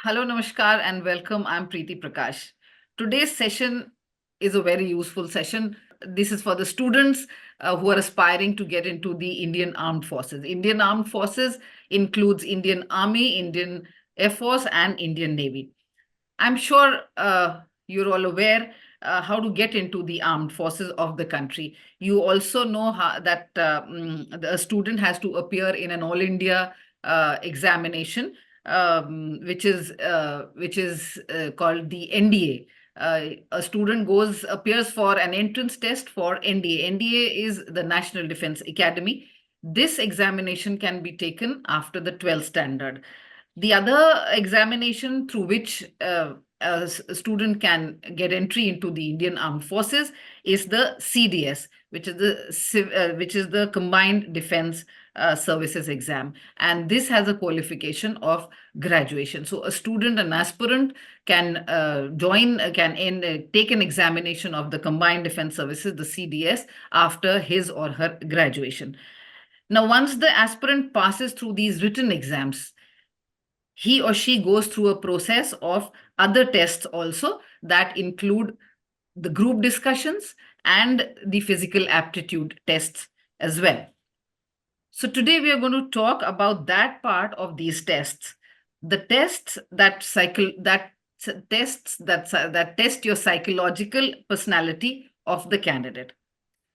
Hello, Namaskar, and welcome. I'm Preeti Prakash. Today's session is a very useful session. This is for the students who are aspiring to get into the Indian Armed Forces. Indian Armed Forces includes Indian Army, Indian Air Force, and Indian Navy. I'm sure you're all aware how to get into the armed forces of the country. You also know that the student has to appear in an all India examination, which is called the NDA. A student appears for an entrance test for NDA. NDA is the National Defense Academy. This examination can be taken after the 12th standard. The other examination through which a student can get entry into the Indian Armed Forces is the CDS, which is the Combined Defense Services exam, and this has a qualification of graduation. So a student, an aspirant, can take an examination of the Combined Defense Services, the CDS, after his or her graduation. Now, once the aspirant passes through these written exams, he or she goes through a process of other tests also that include the group discussions and the physical aptitude tests as well. So today we are going to talk about that part of these tests, the tests that cycle that tests that test your psychological personality of the candidate.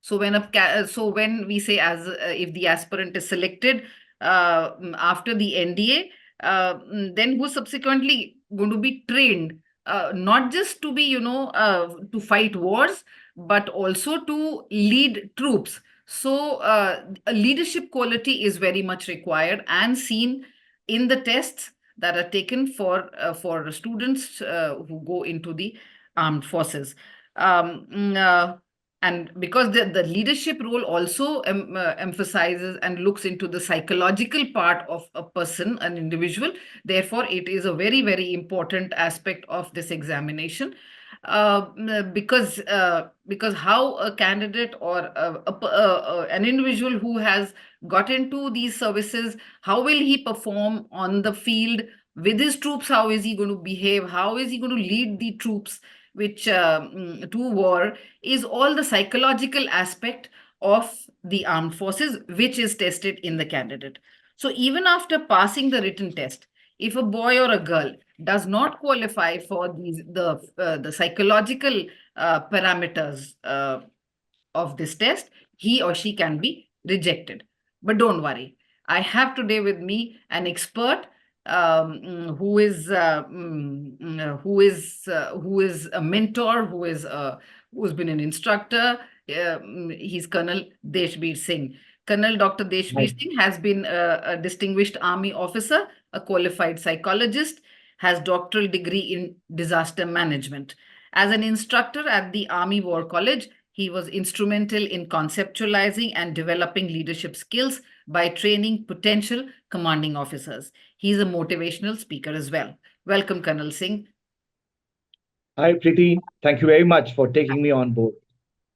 So when we say as if the aspirant is selected after the NDA, then who's subsequently going to be trained not just to be to fight wars, but also to lead troops. So a leadership quality is very much required and seen in the tests that are taken for students who go into the armed forces. Um, mm, uh, and because the leadership role also emphasizes and looks into the psychological part of a person, an individual, therefore it is a very, very important aspect of this examination. Because how a candidate or an individual who has got into these services, how will he perform on the field with his troops? How is he going to behave? How is he going to lead the troops which to war? Is all the psychological aspect of the armed forces, which is tested in the candidate. So even after passing the written test, if a boy or a girl does not qualify for the psychological parameters of this test, he or she can be rejected. But don't worry, I have today with me an expert who is a mentor, who's been an instructor. He's Colonel Deshbir Singh. Colonel Dr. Deshbir Right. Singh has been a distinguished army officer, a qualified psychologist, has doctoral degree in disaster management. As an instructor at the Army War College, he was instrumental in conceptualizing and developing leadership skills by training potential commanding officers. He's a motivational speaker as well. Welcome, Colonel Singh. Hi, Preeti. Thank you very much for taking me on board.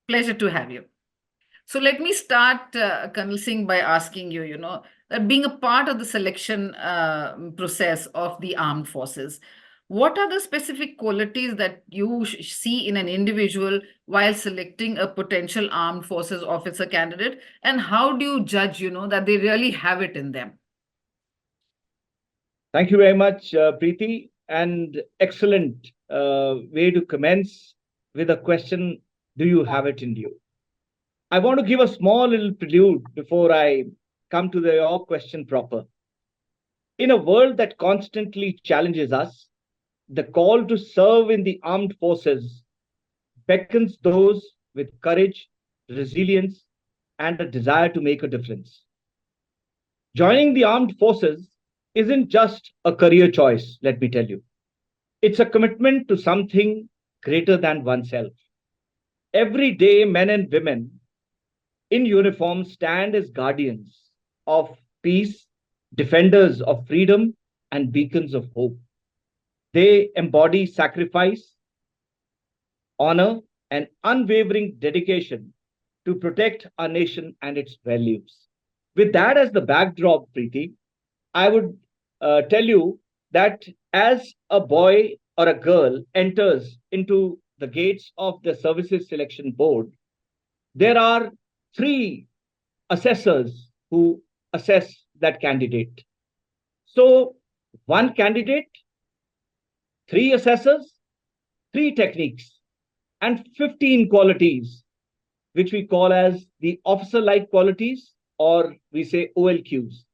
Pleasure to have you. So let me start, Colonel Singh, by asking you, that being a part of the selection process of the armed forces, what are the specific qualities that you see in an individual while selecting a potential armed forces officer candidate? And how do you judge, that they really have it in them? Thank you very much, Preeti. And excellent way to commence with a question. Do you have it in you? I want to give a small little prelude before I come to your question proper. In a world that constantly challenges us, the call to serve in the armed forces beckons those with courage, resilience, and a desire to make a difference. Joining the armed forces isn't just a career choice, let me tell you. It's a commitment to something greater than oneself. Every day, men and women in uniform stand as guardians of peace, defenders of freedom, and beacons of hope. They embody sacrifice, honor, and unwavering dedication to protect our nation and its values. With that as the backdrop, Preeti, I would tell you that as a boy or a girl enters into the gates of the services selection board, there are three assessors who assess that candidate. So, one candidate, three assessors, three techniques, and 15 qualities, which we call as the officer like qualities, or we say OLQs,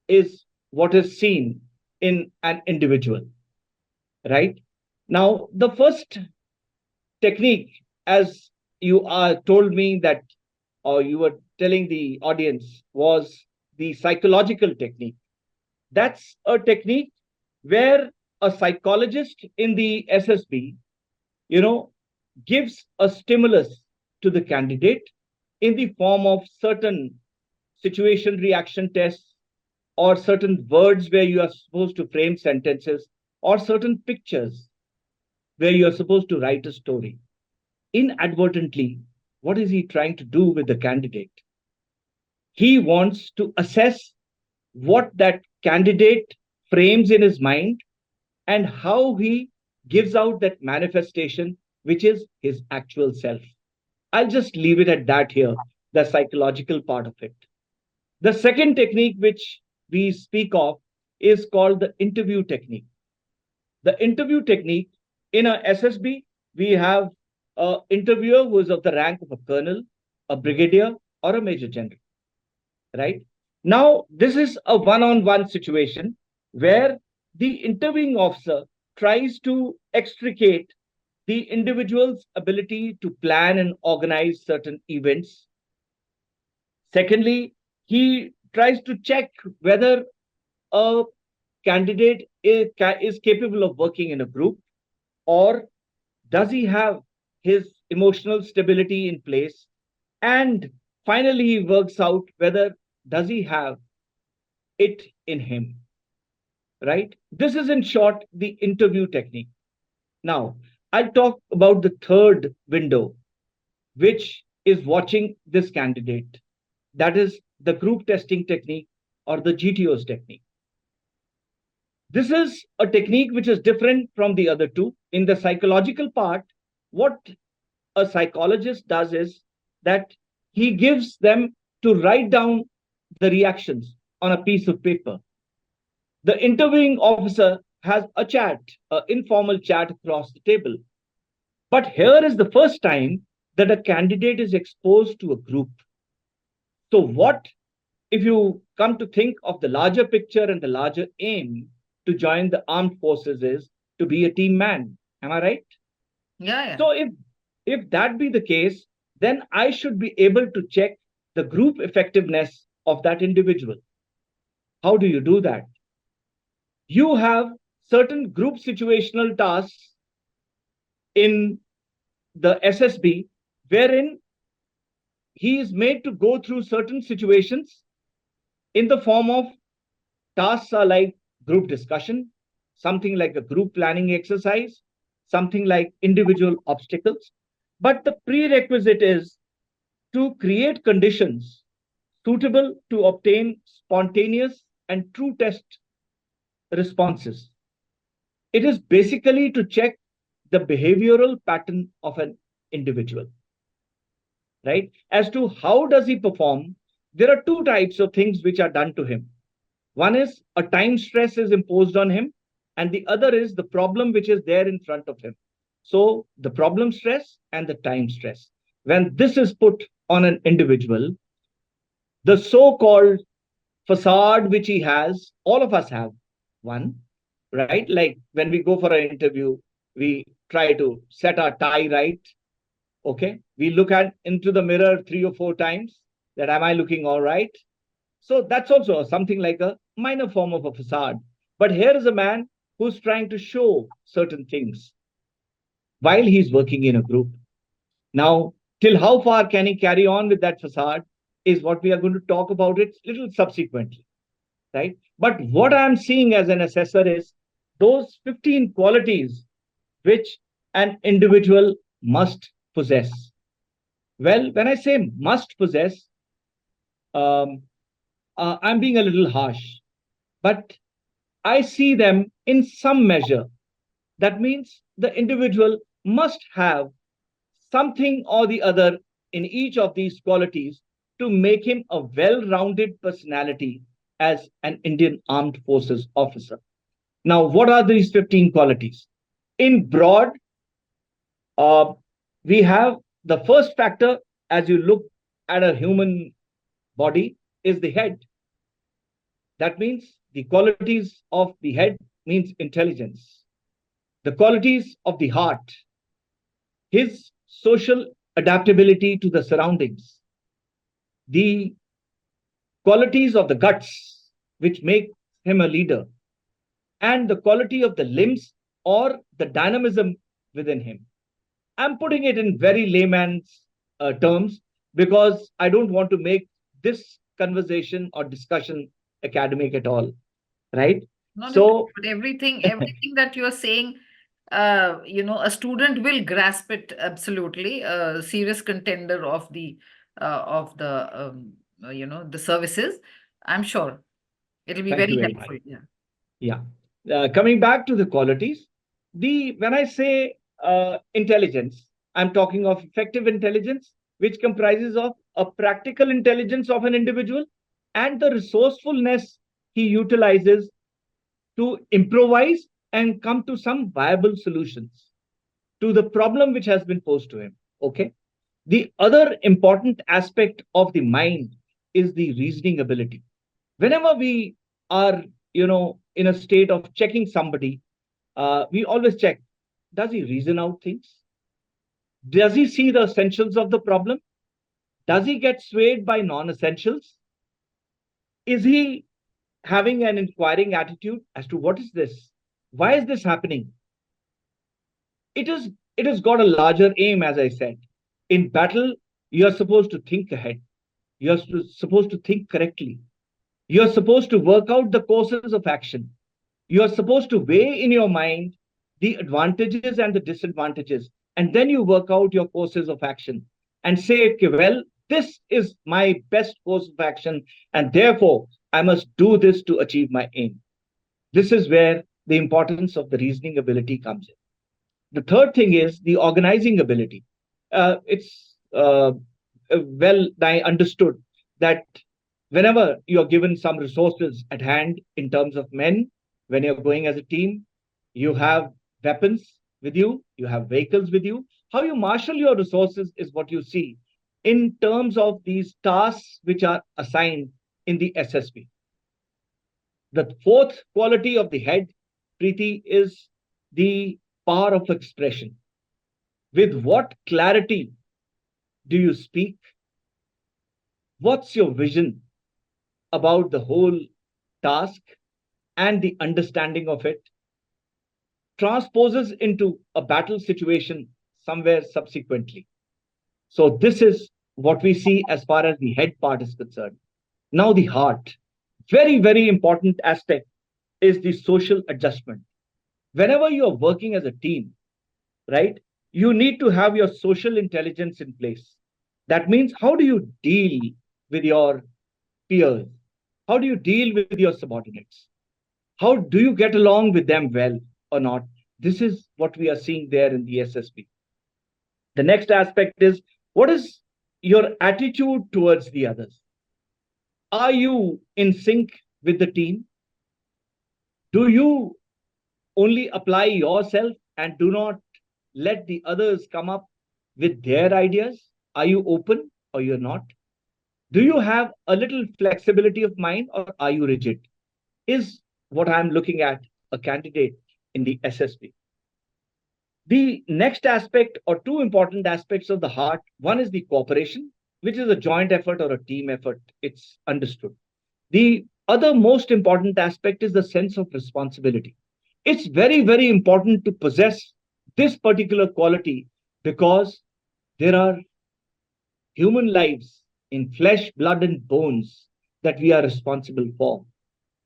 is what is seen in an individual, right? Now, the first technique, as you told me that, or you were telling the audience, was the psychological technique. That's a technique where a psychologist in the SSB, you know, gives a stimulus to the candidate in the form of certain situation reaction tests, or certain words where you are supposed to frame sentences, or certain pictures where you are supposed to write a story. Inadvertently, what is he trying to do with the candidate? He wants to assess what that candidate frames in his mind and how he gives out that manifestation, which is his actual self. I'll just leave it at that here, the psychological part of it. The second technique which we speak of is called the interview technique. The interview technique in a SSB, we have an interviewer who is of the rank of a colonel, a brigadier, or a major general, right? Now, this is a one on one situation where the interviewing officer tries to extricate the individual's ability to plan and organize certain events. Secondly, he tries to check whether a candidate is capable of working in a group, or does he have his emotional stability in place, and finally he works out whether does he have it in him, right? This is in short the interview technique. Now I'll talk about the third window, which is watching this candidate. That is the group testing technique, or the GTOs technique. This is a technique which is different from the other two. In the psychological part, what a psychologist does is that he gives them to write down the reactions on a piece of paper. The interviewing officer has a chat, an informal chat across the table. But here is the first time that a candidate is exposed to a group. So, what if you come to think of the larger picture and the larger aim to join the armed forces is to be a team man? Am I right? Yeah, yeah. So, if that be the case, then I should be able to check the group effectiveness of that individual. How do you do that? You have certain group situational tasks in the SSB wherein he is made to go through certain situations in the form of tasks are like group discussion, something like a group planning exercise, something like individual obstacles. But the prerequisite is to create conditions suitable to obtain spontaneous and true test responses. It is basically to check the behavioral pattern of an individual, right? As to how does he perform, there are two types of things which are done to him. One is a time stress is imposed on him, and the other is the problem which is there in front of him. So, the problem stress and the time stress. When this is put on an individual, the so called facade which he has, all of us have one, right? Like when we go for an interview, we try to set our tie right. Okay. We look at into the mirror 3 or 4 times that am I looking all right? So that's also something like a minor form of a facade. But here is a man who's trying to show certain things while he's working in a group. Now, till how far can he carry on with that facade is what we are going to talk about it little subsequently, right? But what I'm seeing as an assessor is those 15 qualities which an individual must possess. Well, when I say must possess, um, I'm being a little harsh, but I see them in some measure. That means the individual must have something or the other in each of these qualities to make him a well rounded personality as an Indian Armed Forces officer. Now, what are these 15 qualities? In broad, uh, we have the first factor as you look at a human body is the head. That means the qualities of the head means intelligence. The qualities of the heart, his social adaptability to the surroundings, the qualities of the guts, which make him a leader, and the quality of the limbs or the dynamism within him. I'm putting it in very layman's terms because I don't want to make this conversation or discussion academic at all, right? Not at all, So, but everything that you are saying, a student will grasp it absolutely. A serious contender of the services. I'm sure it'll be thank very you very much. helpful. Yeah. Yeah. Coming back to the qualities, the when I say intelligence, I'm talking of effective intelligence, which comprises of a practical intelligence of an individual and the resourcefulness he utilizes to improvise and come to some viable solutions to the problem which has been posed to him. Okay. The other important aspect of the mind is the reasoning ability. Whenever we are, in a state of checking somebody, we always check, does he reason out things? Does he see the essentials of the problem? Does he get swayed by non-essentials? Is he having an inquiring attitude as to what is this? Why is this happening? It has got a larger aim, as I said. In battle, you are supposed to think ahead. You are supposed to think correctly. You are supposed to work out the courses of action. You are supposed to weigh in your mind the advantages and the disadvantages, and then you work out your courses of action and say, okay, well, this is my best course of action, and therefore I must do this to achieve my aim. This is where the importance of the reasoning ability comes in. The third thing is the organizing ability. It's well I understood that whenever you're given some resources at hand in terms of men, when you're going as a team, you have weapons with you, you have vehicles with you. How you marshal your resources is what you see in terms of these tasks which are assigned in the SSB. The fourth quality of the head, Preeti, is the power of expression. With what clarity do you speak? What's your vision about the whole task and the understanding of it? Transposes into a battle situation somewhere subsequently. So, this is what we see as far as the head part is concerned. Now, the heart. Very, very important aspect is the social adjustment. Whenever you are working as a team, right, you need to have your social intelligence in place. That means, how do you deal with your peers? How do you deal with your subordinates? How do you get along with them well or not? This is what we are seeing there in the SSB. The next aspect is, what is your attitude towards the others? Are you in sync with the team? Do you only apply yourself and do not let the others come up with their ideas? Are you open or you're not? Do you have a little flexibility of mind or are you rigid? Is what I'm looking at a candidate in the SSB. The next aspect, or two important aspects of the heart, one is the cooperation, which is a joint effort or a team effort. It's understood. The other most important aspect is the sense of responsibility. It's very, very important to possess this particular quality because there are human lives in flesh, blood, and bones that we are responsible for.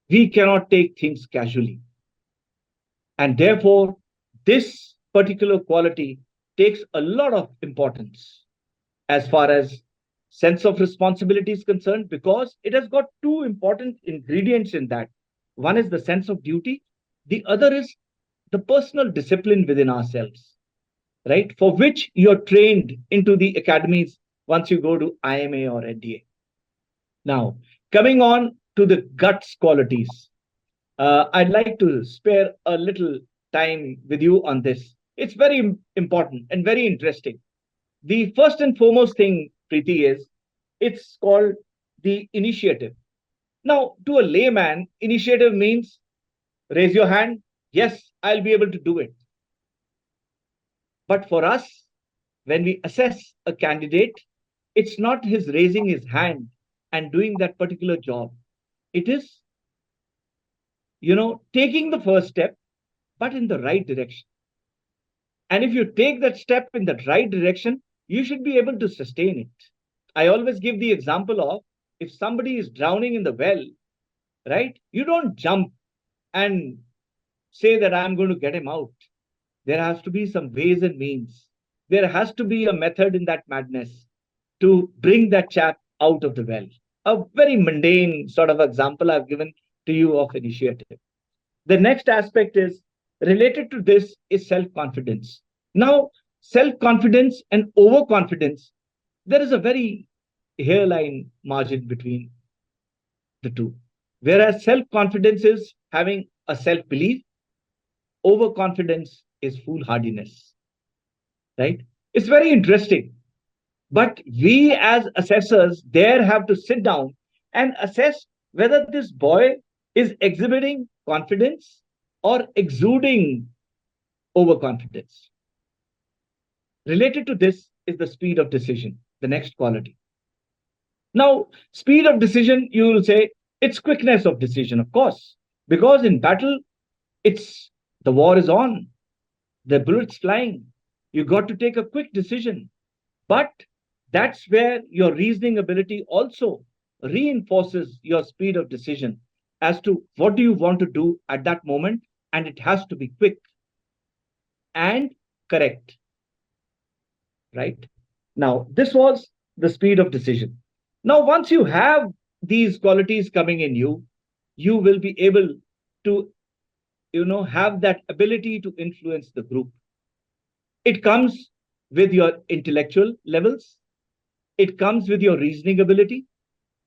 We cannot take things casually. And therefore, this particular quality takes a lot of importance as far as sense of responsibility is concerned because it has got two important ingredients in that. One is the sense of duty. The other is the personal discipline within ourselves, right? For which you're trained into the academies once you go to IMA or NDA. Now, coming on to the guts qualities, I'd like to spare a little time with you on this. It's very important and very interesting. The first and foremost thing, Preeti, is it's called the initiative. Now, to a layman, initiative means raise your hand. Yes, I'll be able to do it. But for us, when we assess a candidate, it's not his raising his hand and doing that particular job. It is, taking the first step, but in the right direction. And if you take that step in the right direction, you should be able to sustain it. I always give the example of if somebody is drowning in the well, right? You don't jump and say that I'm going to get him out. There has to be some ways and means. There has to be a method in that madness to bring that chap out of the well. A very mundane sort of example I've given to you of initiative. The next aspect is related to this is self confidence. Now, self confidence and overconfidence, there is a very hairline margin between the two. Whereas self confidence is having a self belief, overconfidence is foolhardiness, right? It's very interesting. But we as assessors there have to sit down and assess whether this boy is exhibiting confidence or exuding overconfidence. Related to this is the speed of decision, the next quality. Now, speed of decision, you will say it's quickness of decision, of course, because in battle, it's the war is on, the bullets flying. You got to take a quick decision. But that's where your reasoning ability also reinforces your speed of decision as to what do you want to do at that moment, and it has to be quick and correct, right? Now, this was the speed of decision. Now, once you have these qualities coming in you, you will be able to, have that ability to influence the group. It comes with your intellectual levels. It comes with your reasoning ability.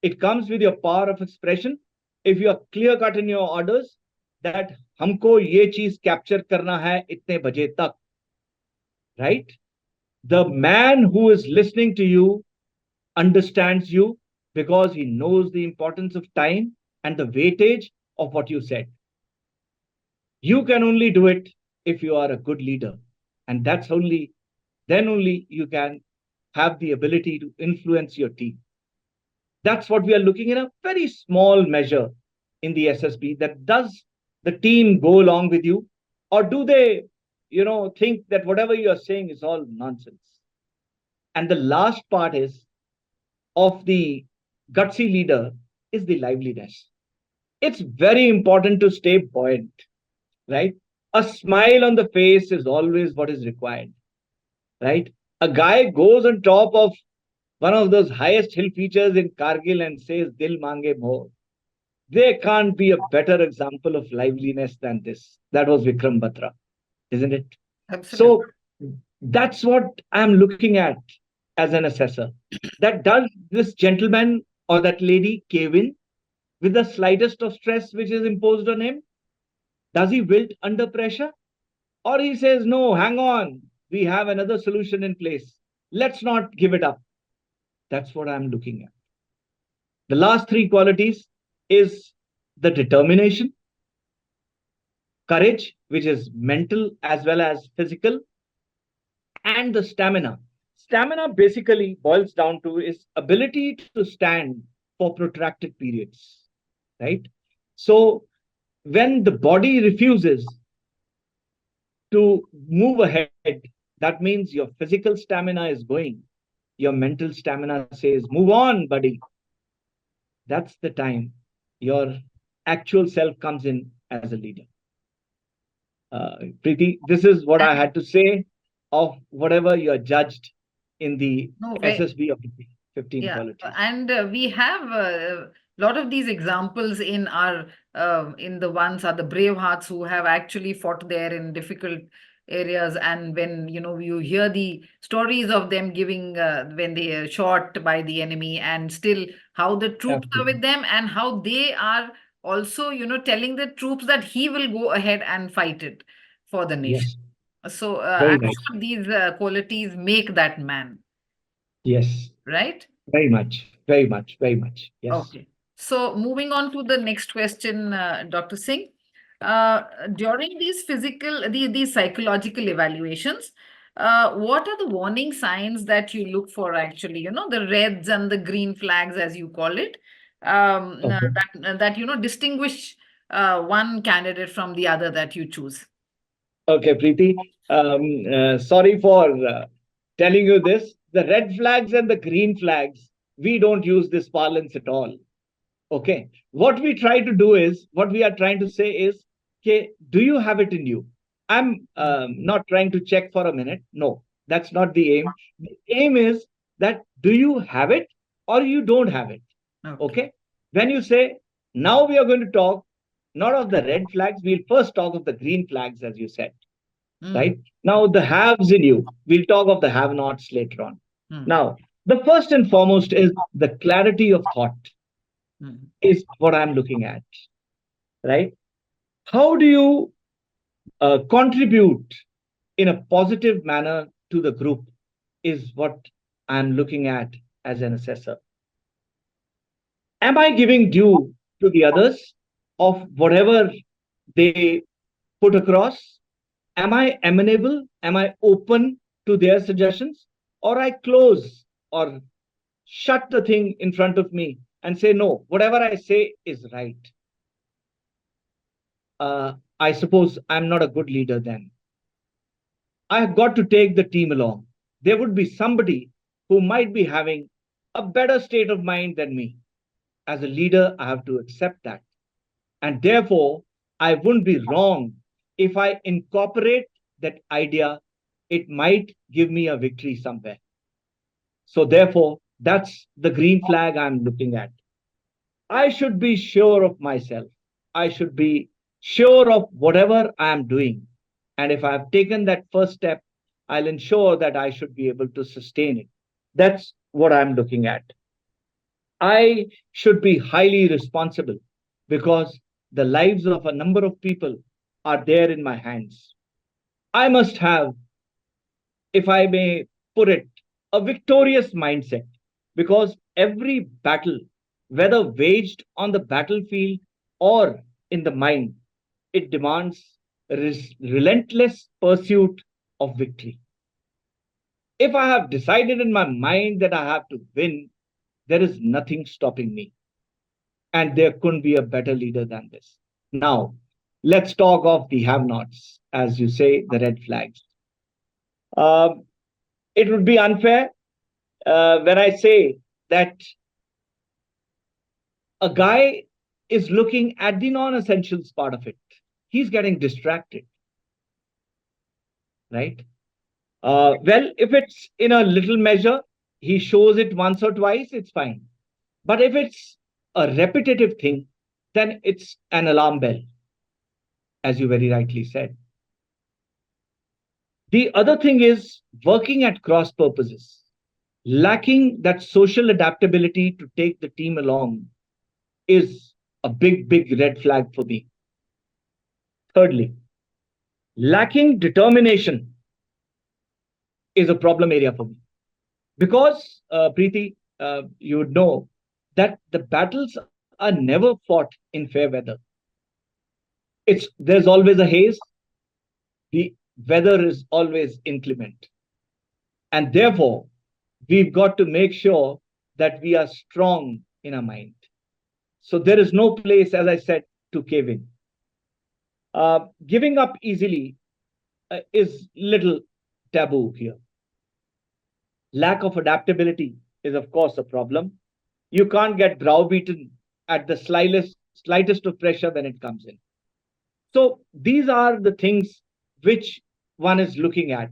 It comes with your power of expression. If you are clear cut in your orders that हमको ये चीज capture करना है इतने बजे तक, right? The man who is listening to you understands you because he knows the importance of time and the weightage of what you said. You can only do it if you are a good leader. And then only you can have the ability to influence your team. That's what we are looking in a very small measure in the SSB. That does the team go along with you, or do they, think that whatever you are saying is all nonsense? And the last part is of the gutsy leader is the liveliness. It's very important to stay buoyant, right? A smile on the face is always what is required, right? A guy goes on top of one of those highest hill features in Kargil and says, Dil mange more. There can't be a better example of liveliness than this. That was Vikram Batra, isn't it? Absolutely. So that's what I'm looking at as an assessor. That does this gentleman or that lady cave in with the slightest of stress which is imposed on him? Does he wilt under pressure? Or he says, no, hang on, we have another solution in place. Let's not give it up. That's what I'm looking at. The last three qualities is the determination, courage, which is mental as well as physical, and the stamina. Stamina basically boils down to is ability to stand for protracted periods, right? So when the body refuses to move ahead, that means your physical stamina is going. Your mental stamina says, move on, buddy. That's the time your actual self comes in as a leader. Preeti, this is what I had to say of whatever you're judged in the No, SSB of 15 yeah, qualities. and we have a lot of these examples in our in the ones are the brave hearts who have actually fought there in difficult areas. And when you hear the stories of them giving when they are shot by the enemy, and still how the troops are with Absolutely. them, and how they are also telling the troops that he will go ahead and fight it for the nation. Yes. So Very I'm nice. sure these qualities make that man, Yes. right? Very much. Very much. Very much. Yes. Okay. So moving on to the next question, Dr. Singh. During these these psychological evaluations, what are the warning signs that you look for actually? The reds and the green flags, as you call it, Okay. that distinguish one candidate from the other that you choose. Okay, Preeti. Sorry for telling you this. The red flags and the green flags, we don't use this parlance at all. Okay. What we try to do is, what we are trying to say is, okay, do you have it in you? I'm not trying to check for a minute. No, that's not the aim. The aim is that do you have it or you don't have it? Okay. Okay. When you say, now we are going to talk not of the red flags, we'll first talk of the green flags, as you said, Mm, right? Now, the haves in you, we'll talk of the have nots later on. mm, Now, the first and foremost is the clarity of thought, mm, is what I'm looking at, right? How do you contribute in a positive manner to the group, is what I'm looking at as an assessor. Am I giving due to the others of whatever they put across? Am I amenable? Am I open to their suggestions? Or I close or shut the thing in front of me and say, no, whatever I say is right. I suppose I'm not a good leader then. I have got to take the team along. There would be somebody who might be having a better state of mind than me. As a leader, I have to accept that. And therefore, I wouldn't be wrong if I incorporate that idea. It might give me a victory somewhere. So, therefore, that's the green flag I'm looking at. I should be sure of myself. I should be sure of whatever I am doing. And if I have taken that first step, I'll ensure that I should be able to sustain it. That's what I'm looking at. I should be highly responsible because the lives of a number of people are there in my hands. I must have, if I may put it, a victorious mindset because every battle, whether waged on the battlefield or in the mind, it demands relentless pursuit of victory. If I have decided in my mind that I have to win, there is nothing stopping me. And there couldn't be a better leader than this. Now, let's talk of the have nots, as you say, the red flags. Um, it would be unfair when I say that a guy is looking at the non essentials part of it. He's getting distracted, right? Well, if it's in a little measure, he shows it once or twice, it's fine. But if it's a repetitive thing, then it's an alarm bell, as you very rightly said. The other thing is working at cross purposes. Lacking that social adaptability to take the team along is a big, big red flag for me. Thirdly, lacking determination is a problem area for me. Because, Preeti, you would know that the battles are never fought in fair weather. There's always a haze. The weather is always inclement. And therefore, we've got to make sure that we are strong in our mind. So there is no place, as I said, to cave in. Giving up easily is little taboo here. Lack of adaptability is, of course, a problem. You can't get browbeaten at the slightest of pressure when it comes in. So these are the things which one is looking at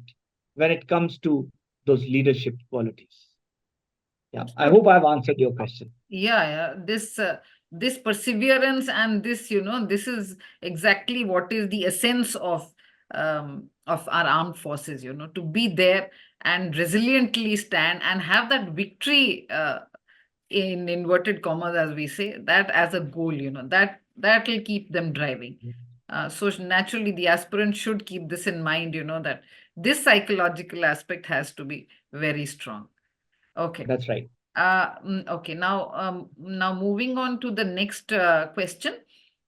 when it comes to those leadership qualities. Yeah, I hope I've answered your question. Yeah, yeah. This this perseverance and this, this is exactly what is the essence of our armed forces, to be there and resiliently stand and have that victory, in inverted commas, as we say, that as a goal, that will keep them driving. So naturally, the aspirant should keep this in mind, that this psychological aspect has to be very strong. Okay. That's right. Okay. Now moving on to the next question.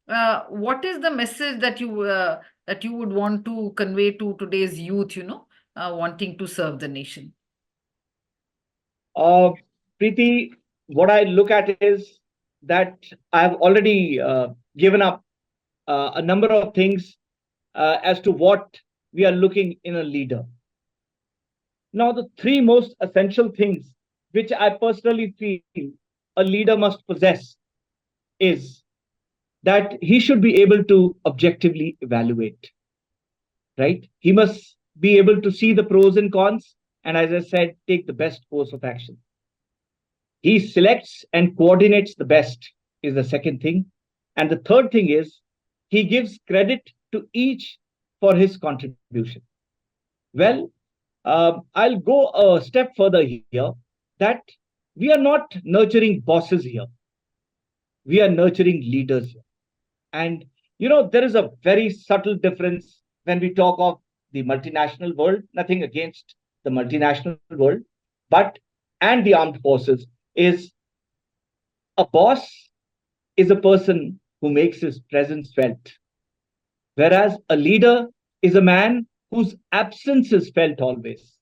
What is the message that you would want to convey to today's youth, wanting to serve the nation? Uh, Preeti, what I look at is that I've already given up a number of things as to what we are looking in a leader. Now, the three most essential things which I personally feel a leader must possess is that he should be able to objectively evaluate, right? He must be able to see the pros and cons, and as I said, take the best course of action. He selects and coordinates the best, is the second thing. And the third thing is he gives credit to each for his contribution. Well, I'll go a step further here that we are not nurturing bosses here, we are nurturing leaders here. And there is a very subtle difference when we talk of the multinational world, nothing against the multinational world, but and the armed forces is a boss is a person who makes his presence felt, whereas a leader is a man whose absence is felt always.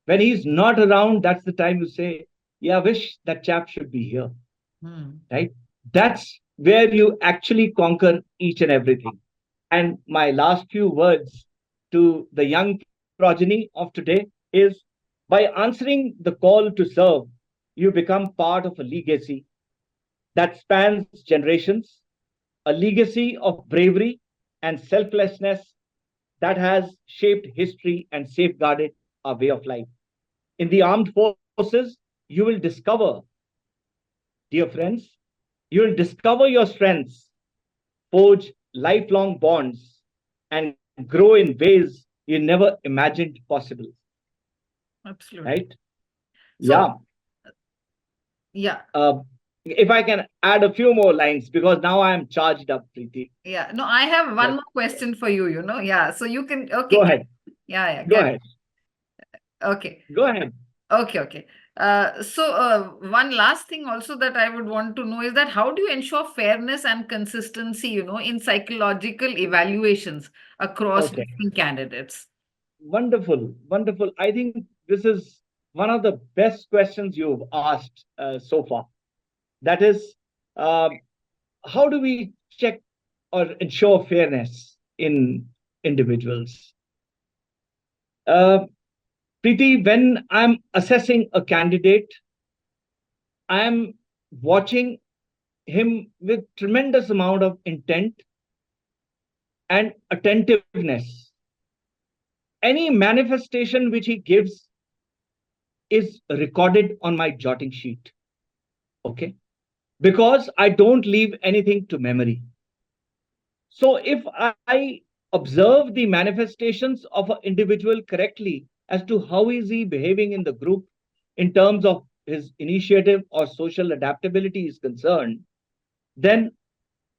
When he's not around, that's the time you say, yeah, I wish that chap should be here, Hmm. right? That's where you actually conquer each and everything. And my last few words to the young progeny of today is by answering the call to serve, you become part of a legacy that spans generations, a legacy of bravery and selflessness that has shaped history and safeguarded our way of life. In the armed forces, you will discover, dear friends, you will discover your strengths, forge lifelong bonds, and grow in ways you never imagined possible. Absolutely. Right? So, Yeah. yeah, Uh, if I can add a few more lines, because now I am charged up, Preeti. yeah. No, I have one Yes. more question for you, Yeah. So you can, Go okay. ahead. Yeah, yeah. Go Get, ahead. okay. Go ahead. Okay, okay. So, one last thing also that I would want to know is that how do you ensure fairness and consistency, in psychological evaluations across Okay. different candidates? Wonderful. Wonderful. I think this is one of the best questions you've asked so far. That is, um, how do we check or ensure fairness in individuals? Uh, Preeti, when I'm assessing a candidate, I'm watching him with tremendous amount of intent and attentiveness. Any manifestation which he gives is recorded on my jotting sheet. Okay. Because I don't leave anything to memory. So if I observe the manifestations of an individual correctly as to how is he behaving in the group in terms of his initiative or social adaptability is concerned, then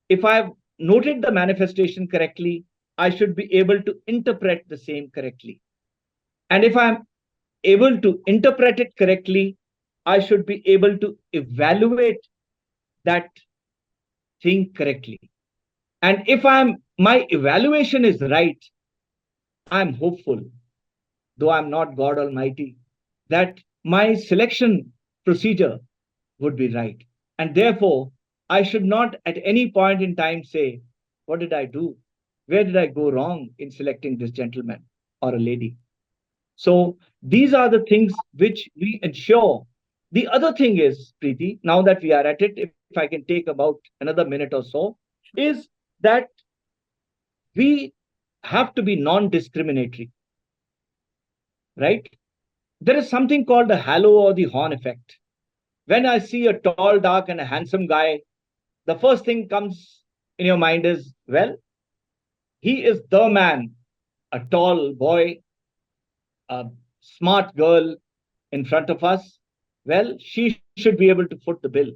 if I've noted the manifestation correctly, I should be able to interpret the same correctly. And if I'm able to interpret it correctly, I should be able to evaluate that thing correctly. And if my evaluation is right, I'm hopeful, though I'm not God Almighty, that my selection procedure would be right. And therefore, I should not at any point in time say, what did I do? Where did I go wrong in selecting this gentleman or a lady? So these are the things which we ensure. The other thing is, Preeti, now that we are at it, if I can take about another minute or so, is that we have to be non discriminatory, right? There is something called the halo or the horn effect. When I see a tall, dark, and a handsome guy, the first thing comes in your mind is, well, he is the man, a tall boy, a smart girl in front of us. Well, she should be able to foot the bill.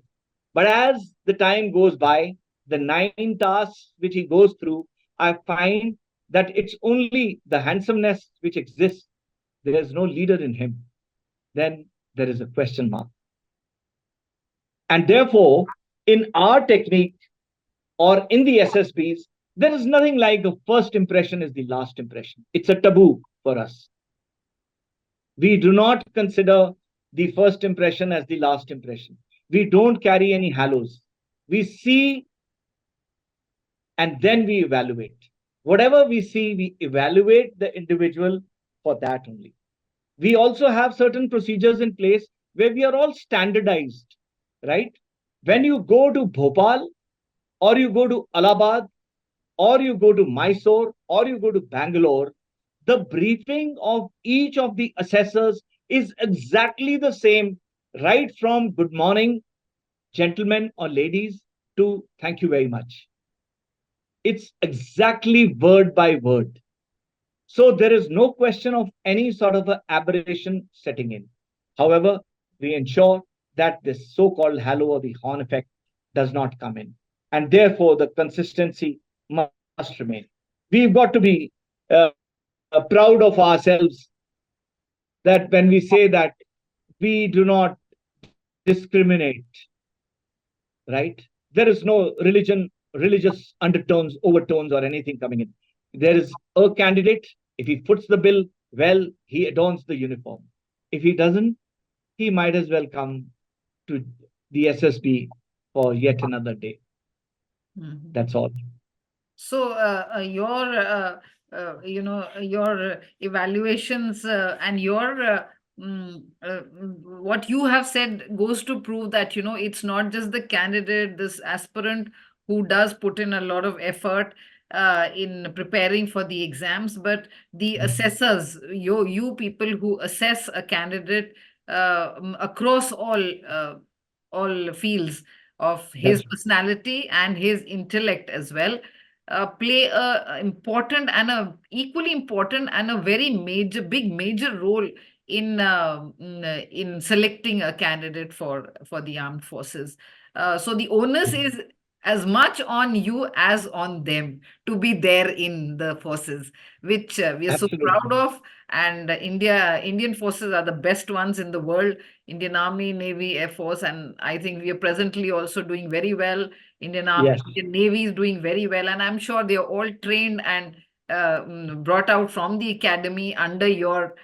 But as the time goes by, the 9 tasks which he goes through, I find that it's only the handsomeness which exists. There is no leader in him. Then there is a question mark. And therefore, in our technique or in the SSBs, there is nothing like the first impression is the last impression. It's a taboo for us. We do not consider the first impression as the last impression. We don't carry any halos. We see and then we evaluate. Whatever we see, we evaluate the individual for that only. We also have certain procedures in place where we are all standardized, right? When you go to Bhopal or you go to Allahabad or you go to Mysore or you go to Bangalore, the briefing of each of the assessors is exactly the same, right from good morning, gentlemen or ladies, to thank you very much. It's exactly word by word. So there is no question of any sort of an aberration setting in. However, we ensure that this so-called halo or the horn effect does not come in. And therefore, the consistency must remain. We've got to be proud of ourselves that when we say that we do not discriminate, right? There is no religious undertones, overtones, or anything coming in. There is a candidate. If he foots the bill, well, he adorns the uniform. If he doesn't, he might as well come to the SSB for yet another day. Mhm. That's all. So, your evaluations and your what you have said goes to prove that, it's not just the candidate, this aspirant who does put in a lot of effort in preparing for the exams, but the assessors, you people who assess a candidate across all fields of his That's personality and his intellect as well, play a important and a equally important and a very big major role in selecting a candidate for the armed forces. So the onus is as much on you as on them to be there in the forces, which we are so absolutely. proud of. And Indian forces are the best ones in the world. Indian Army, Navy, Air Force, and I think we are presently also doing very well. Yes, Indian Navy is doing very well, and I'm sure they are all trained and brought out from the academy under your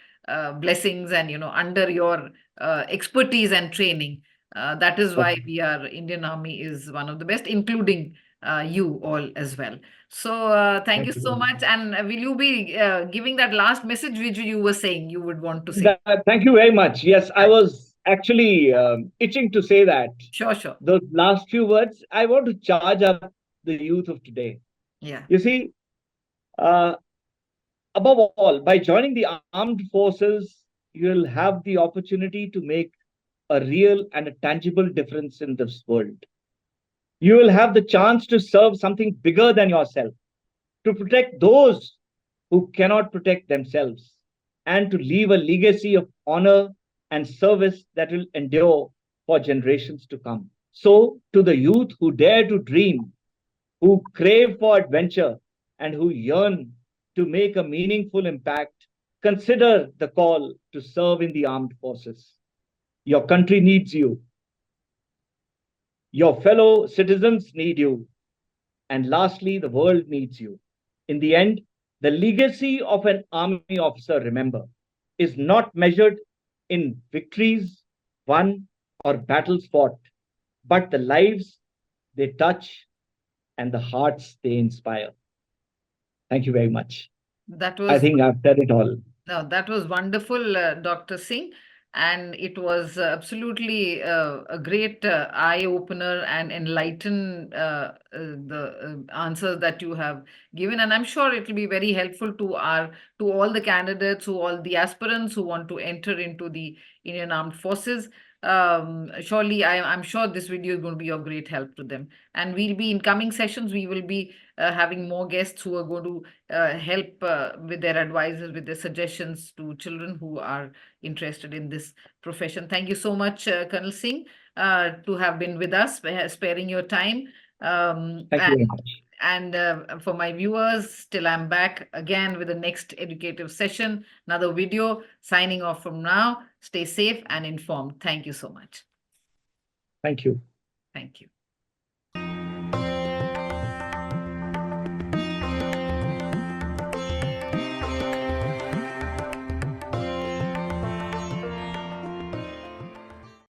blessings and under your expertise and training. That is why Indian Army is one of the best, including you all as well. So thank thank you you so very much. much. And will you be giving that last message which you were saying you would want to say? Thank you very much. Yes, I Yeah, was actually itching to say that. sure, sure. Those last few words, I want to charge up the youth of today. Yeah. You see, uh, above all, by joining the armed forces, you'll have the opportunity to make a real and a tangible difference in this world. You will have the chance to serve something bigger than yourself, to protect those who cannot protect themselves, and to leave a legacy of honor and service that will endure for generations to come. So, to the youth who dare to dream, who crave for adventure, and who yearn to make a meaningful impact, consider the call to serve in the armed forces. Your country needs you, your fellow citizens need you, and lastly, the world needs you. In the end, the legacy of an army officer, remember, is not measured in victories won or battles fought, but the lives they touch and the hearts they inspire. Thank you very much. That I was think I've said it all. No, that was wonderful, Dr. Singh. And it was absolutely a great eye opener and enlighten the answers that you have given. And I'm sure it will be very helpful to all the candidates, all the aspirants who want to enter into the Indian Armed Forces. Surely I'm sure this video is going to be of great help to them. And we'll be in coming sessions, we will be having more guests who are going to help with their advices, with their suggestions to children who are interested in this profession. Thank you so much, Colonel Singh, to have been with us, sparing your time. Thank you very much. And for my viewers, till I'm back again with the next educative session, another video. Signing off from now. Stay safe and informed. Thank you so much. Thank you. Thank you.